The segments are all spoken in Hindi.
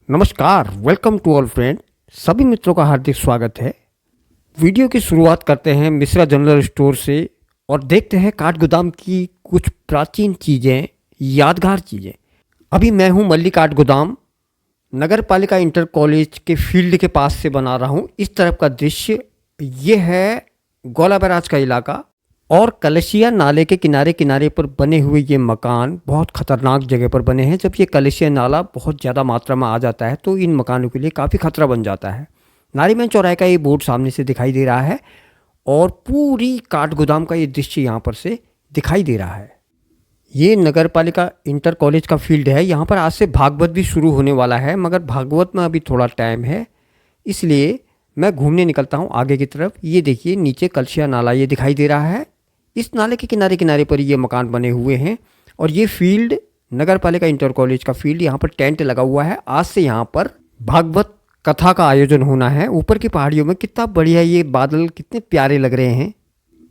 नमस्कार, वेलकम टू ऑल फ्रेंड। सभी मित्रों का हार्दिक स्वागत है। वीडियो की शुरुआत करते हैं मिश्रा जनरल स्टोर से और देखते हैं काठगोदाम की कुछ प्राचीन चीज़ें, यादगार चीज़ें। अभी मैं हूं मल्ली काठगोदाम, नगर पालिका इंटर कॉलेज के फील्ड के पास से बना रहा हूं। इस तरफ का दृश्य ये है गोला बैराज का इलाका और कलशिया नाले के किनारे किनारे पर बने हुए ये मकान बहुत ख़तरनाक जगह पर बने हैं। जब ये कलशिया नाला बहुत ज़्यादा मात्रा में आ जाता है तो इन मकानों के लिए काफ़ी खतरा बन जाता है। नारीमन चौराहे का ये बोर्ड सामने से दिखाई दे रहा है और पूरी काठगोदाम का ये दृश्य यहाँ पर से दिखाई दे रहा है। ये नगर पालिका इंटर कॉलेज का फील्ड है। यहाँ पर आज से भागवत भी शुरू होने वाला है, मगर भागवत में अभी थोड़ा टाइम है, इसलिए मैं घूमने निकलता हूँ आगे की तरफ। ये देखिए नीचे कलशिया नाला ये दिखाई दे रहा है। इस नाले के किनारे किनारे पर ये मकान बने हुए हैं और ये फील्ड नगर पालिका इंटर कॉलेज का फील्ड। यहाँ पर टेंट लगा हुआ है। आज से यहाँ पर भागवत कथा का आयोजन होना है। ऊपर की पहाड़ियों में कितना बढ़िया ये बादल कितने प्यारे लग रहे हैं।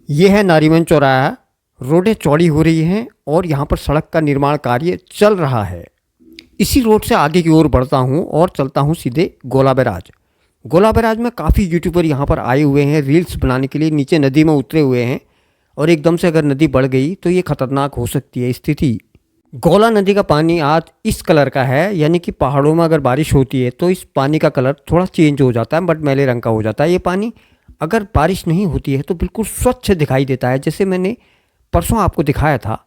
ये है नारीमन चौराहा। रोडें चौड़ी हो रही हैं और यहाँ पर सड़क का निर्माण कार्य चल रहा है। इसी रोड से आगे की ओर बढ़ता हूँ और चलता हूँ सीधे गोला बैराज। गोला बैराज में काफ़ी यूट्यूबर यहाँ पर आए हुए हैं रील्स बनाने के लिए। नीचे नदी में उतरे हुए हैं और एकदम से अगर नदी बढ़ गई तो ये खतरनाक हो सकती है स्थिति। गोला नदी का पानी आज इस कलर का है, यानी कि पहाड़ों में अगर बारिश होती है तो इस पानी का कलर थोड़ा चेंज हो जाता है, बट मैले रंग का हो जाता है ये पानी। अगर बारिश नहीं होती है तो बिल्कुल स्वच्छ दिखाई देता है, जैसे मैंने परसों आपको दिखाया था।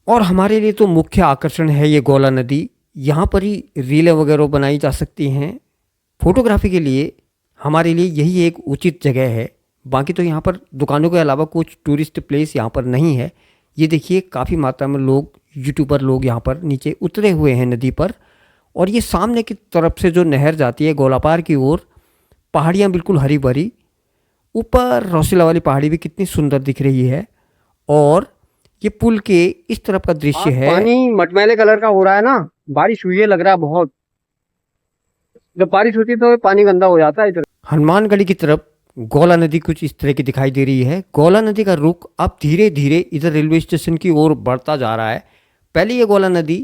और हमारे लिए तो मुख्य आकर्षण है ये गोला नदी। यहाँ पर ही रीलें वगैरह बनाई जा सकती हैं। फोटोग्राफी के लिए हमारे लिए यही एक उचित जगह है। बाकी तो यहाँ पर दुकानों के अलावा कुछ टूरिस्ट प्लेस यहाँ पर नहीं है। ये देखिए काफ़ी मात्रा में लोग, यूट्यूबर लोग यहाँ पर नीचे उतरे हुए हैं नदी पर। और ये सामने की तरफ से जो नहर जाती है गोलापार की ओर, पहाड़ियाँ बिल्कुल हरी भरी। ऊपर रौसीला वाली पहाड़ी भी कितनी सुंदर दिख रही है। और ये पुल के इस तरफ का दृश्य है। पानी मटमैले कलर का हो रहा है ना, बारिश हुई है लग रहा है बहुत। जब बारिश होती है तो पानी गंदा हो जाता है इधर। हनुमानगढ़ी की तरफ गोला नदी कुछ इस तरह की दिखाई दे रही है। गोला नदी का रुख अब धीरे धीरे इधर रेलवे स्टेशन की ओर बढ़ता जा रहा है। पहले ये गोला नदी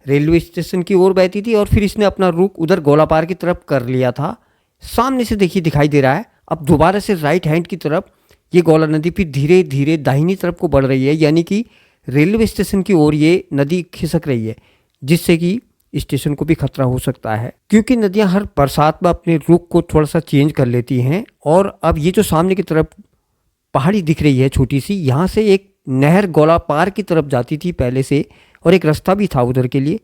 रेलवे स्टेशन की ओर बहती थी और फिर इसने अपना रुख उधर गोलापार की तरफ कर लिया था। सामने से देखिए दिखाई दे रहा है। अब दोबारा से राइट हैंड की तरफ ये गोला नदी फिर धीरे धीरे दाहिनी तरफ को बढ़ रही है, यानी कि रेलवे स्टेशन की ओर ये नदी खिसक रही है, जिससे कि स्टेशन को भी खतरा हो सकता है, क्योंकि नदियां हर बरसात में अपने रुख को थोड़ा सा चेंज कर लेती हैं। और अब ये जो सामने की तरफ पहाड़ी दिख रही है छोटी सी, यहाँ से एक नहर गोलापार की तरफ जाती थी पहले से और एक रास्ता भी था उधर के लिए।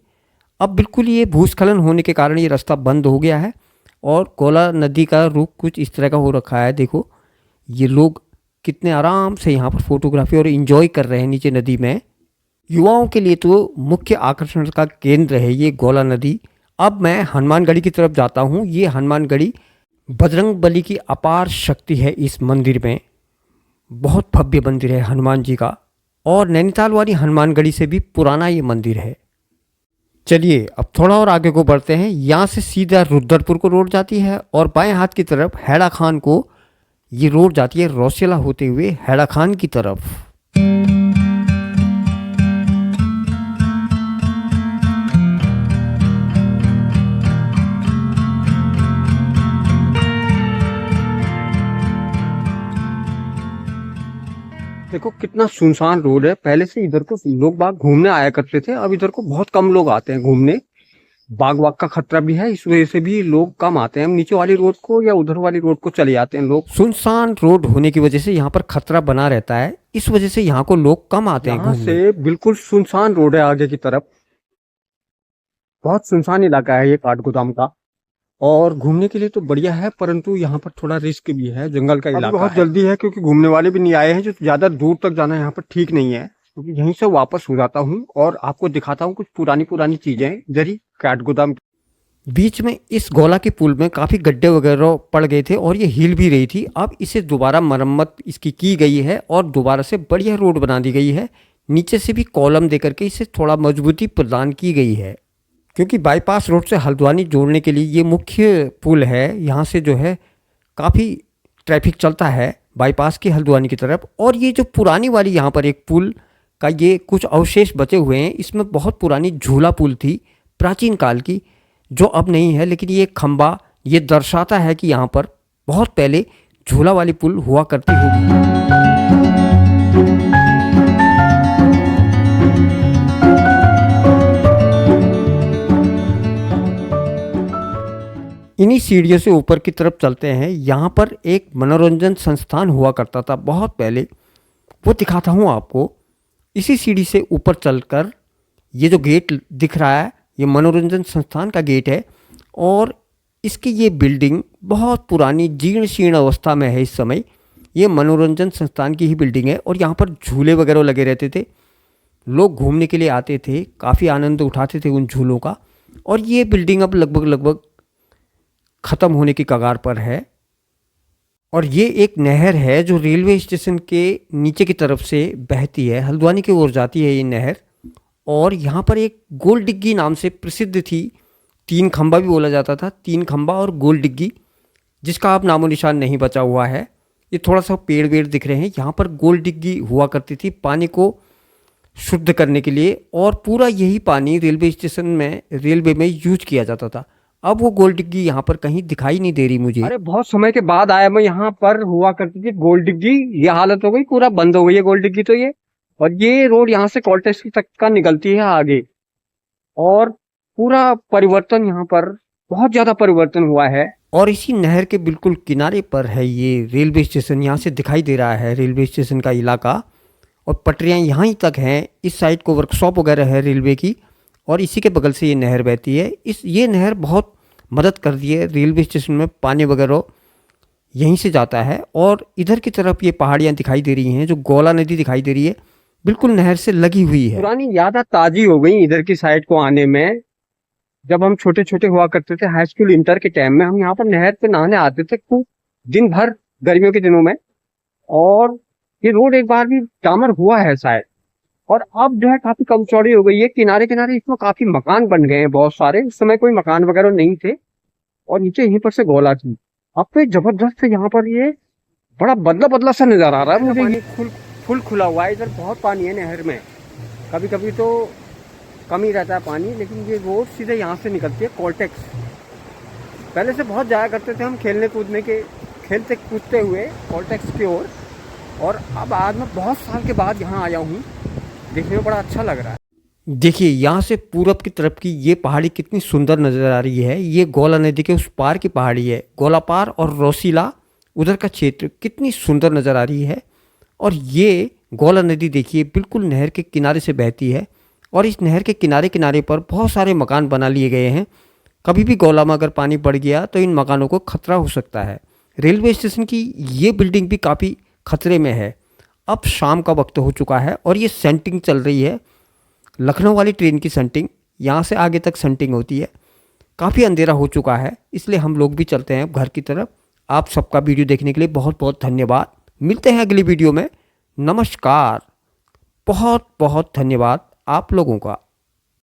अब बिल्कुल ये भूस्खलन होने के कारण ये रास्ता बंद हो गया है और गोला नदी का रुख कुछ इस तरह का हो रखा है। देखो ये लोग कितने आराम से यहाँ पर फोटोग्राफी और इन्जॉय कर रहे हैं नीचे नदी में। युवाओं के लिए तो मुख्य आकर्षण का केंद्र है ये गोला नदी। अब मैं हनुमानगढ़ी की तरफ जाता हूँ। ये हनुमानगढ़ी बजरंगबली की अपार शक्ति है इस मंदिर में। बहुत भव्य मंदिर है हनुमान जी का और नैनीताल वाली हनुमानगढ़ी से भी पुराना ये मंदिर है। चलिए अब थोड़ा और आगे को बढ़ते हैं। यहाँ से सीधा रुद्रपुर को रोड जाती है और बाएं हाथ की तरफ हैड़ा खान को ये रोड जाती है रौसीला होते हुए हैड़ा खान की तरफ। देखो कितना सुनसान रोड है। पहले से इधर को लोग बाग घूमने आया करते थे, अब इधर को बहुत कम लोग आते हैं घूमने। बाग वाग का खतरा भी है, इस वजह से भी लोग कम आते हैं। नीचे वाली रोड को या उधर वाली रोड को चले जाते हैं लोग। सुनसान रोड होने की वजह से यहाँ पर खतरा बना रहता है, इस वजह से यहाँ को लोग कम आते हैं यहाँ घूमने। से बिल्कुल सुनसान रोड है आगे की तरफ। बहुत सुनसान इलाका है ये काठगोदाम का और घूमने के लिए तो बढ़िया है, परंतु यहाँ पर थोड़ा रिस्क भी है। जंगल का इलाका बहुत जल्दी है क्योंकि घूमने वाले भी नहीं आए हैं। जो ज्यादा दूर तक जाना यहाँ पर ठीक नहीं है, क्योंकि यहीं से वापस हो जाता हूँ और आपको दिखाता हूँ कुछ पुरानी पुरानी चीजें इधर ही काठगोदाम। बीच में इस गोला के पुल में काफ़ी गड्ढे वगैरह पड़ गए थे और ये हिल भी रही थी। अब इसे दोबारा मरम्मत इसकी की गई है और दोबारा से बढ़िया रोड बना दी गई है। नीचे से भी कॉलम दे करके इसे थोड़ा मजबूती प्रदान की गई है, क्योंकि बाईपास रोड से हल्द्वानी जोड़ने के लिए ये मुख्य पुल है। यहाँ से जो है काफ़ी ट्रैफिक चलता है बाईपास की हल्द्वानी की तरफ। और ये जो पुरानी वाली यहाँ पर एक पुल का ये कुछ अवशेष बचे हुए हैं। इसमें बहुत पुरानी झूला पुल थी प्राचीन काल की, जो अब नहीं है, लेकिन ये खंबा ये दर्शाता है कि यहाँ पर बहुत पहले झूला वाली पुल हुआ करती होगी। इन्हीं सीढ़ियों से ऊपर की तरफ चलते हैं। यहाँ पर एक मनोरंजन संस्थान हुआ करता था बहुत पहले, वो दिखाता हूँ आपको। इसी सीढ़ी से ऊपर चलकर ये जो गेट दिख रहा है, ये मनोरंजन संस्थान का गेट है। और इसकी ये बिल्डिंग बहुत पुरानी जीर्ण शीर्ण अवस्था में है इस समय। ये मनोरंजन संस्थान की ही बिल्डिंग है और यहाँ पर झूले वगैरह लगे रहते थे। लोग घूमने के लिए आते थे, काफ़ी आनंद उठाते थे उन झूलों का। और ये बिल्डिंग अब लगभग ख़त्म होने की कगार पर है। और ये एक नहर है जो रेलवे स्टेशन के नीचे की तरफ से बहती है, हल्द्वानी की ओर जाती है ये नहर। और यहाँ पर एक गोल डिग्गी नाम से प्रसिद्ध थी, 3 खंबा भी बोला जाता था, 3 खंबा और गोल डिग्गी, जिसका अब नामो निशान नहीं बचा हुआ है। ये थोड़ा सा पेड़ वेड़ दिख रहे हैं। यहाँ पर गोल डिग्गी हुआ करती थी पानी को शुद्ध करने के लिए, और पूरा यही पानी रेलवे स्टेशन में रेलवे में यूज किया जाता था। अब वो गोल डिग्गी यहाँ पर कहीं दिखाई नहीं दे रही मुझे। अरे बहुत समय के बाद आया मैं, यहाँ पर हुआ करती थी गोल डिग्गी। ये हालत हो गई, पूरा बंद हो गई है गोल डिग्गी तो ये। और ये रोड यहाँ से कॉल्टेक्स तक का निकलती है आगे। और पूरा परिवर्तन यहाँ पर, बहुत ज्यादा परिवर्तन हुआ है। और इसी नहर के बिल्कुल किनारे पर है ये रेलवे स्टेशन, यहाँ से दिखाई दे रहा है रेलवे स्टेशन का इलाका। और पटरियाँ यहाँ ही तक हैं। इस साइड को वर्कशॉप वगैरह है रेलवे की, और इसी के बगल से ये नहर बहती है। ये नहर बहुत मदद कर दी है रेलवे स्टेशन में, पानी वगैरह यहीं से जाता है। और इधर की तरफ ये पहाड़ियाँ दिखाई दे रही हैं, जो गौला नदी दिखाई दे रही है, बिल्कुल नहर से लगी हुई है। पुरानी यादें ताजी हो गई इधर की साइड को आने में। जब हम छोटे छोटे हुआ करते थे, हाई स्कूल इंटर के टाइम में, हम यहाँ पर नहर पे नहाने आते थे खूब दिन भर, गर्मियों के दिनों में। और ये रोड एक बार भी डामर हुआ है शायद, और अब जो है काफी कम चौड़ी हो गई है। किनारे किनारे इसमें काफी मकान बन गए हैं बहुत सारे। उस समय कोई मकान वगैरह नहीं थे, और नीचे यहीं पर से गोला थी। अब तो जबरदस्त यहाँ पर ये बड़ा बदला बदला सा नजर आ रहा है मुझे। फुल खुला हुआ है इधर, बहुत पानी है नहर में। कभी कभी तो कम ही रहता है पानी, लेकिन ये रोड सीधे यहाँ से निकलती है कॉल्टेक्स। पहले से बहुत जाया करते थे हम खेलते कूदते हुए कॉल्टेक्स की ओर। और अब आज मैं बहुत साल के बाद यहाँ आया हूँ, देखने में बड़ा अच्छा लग रहा है। देखिए यहाँ से पूरब की तरफ की ये पहाड़ी कितनी सुंदर नज़र आ रही है। ये गौला नदी के उस पार की पहाड़ी है, गौला पार और रोसीला उधर का क्षेत्र कितनी सुंदर नज़र आ रही है। और ये गौला नदी देखिए बिल्कुल नहर के किनारे से बहती है, और इस नहर के किनारे किनारे पर बहुत सारे मकान बना लिए गए हैं। कभी भी गौला में अगर पानी बढ़ गया तो इन मकानों को खतरा हो सकता है। रेलवे स्टेशन की ये बिल्डिंग भी काफ़ी खतरे में है। अब शाम का वक्त हो चुका है और ये सेंटिंग चल रही है, लखनऊ वाली ट्रेन की सेंटिंग। यहाँ से आगे तक सेंटिंग होती है। काफ़ी अंधेरा हो चुका है, इसलिए हम लोग भी चलते हैं घर की तरफ। आप सबका वीडियो देखने के लिए बहुत बहुत धन्यवाद। मिलते हैं अगली वीडियो में। नमस्कार। बहुत बहुत धन्यवाद आप लोगों का।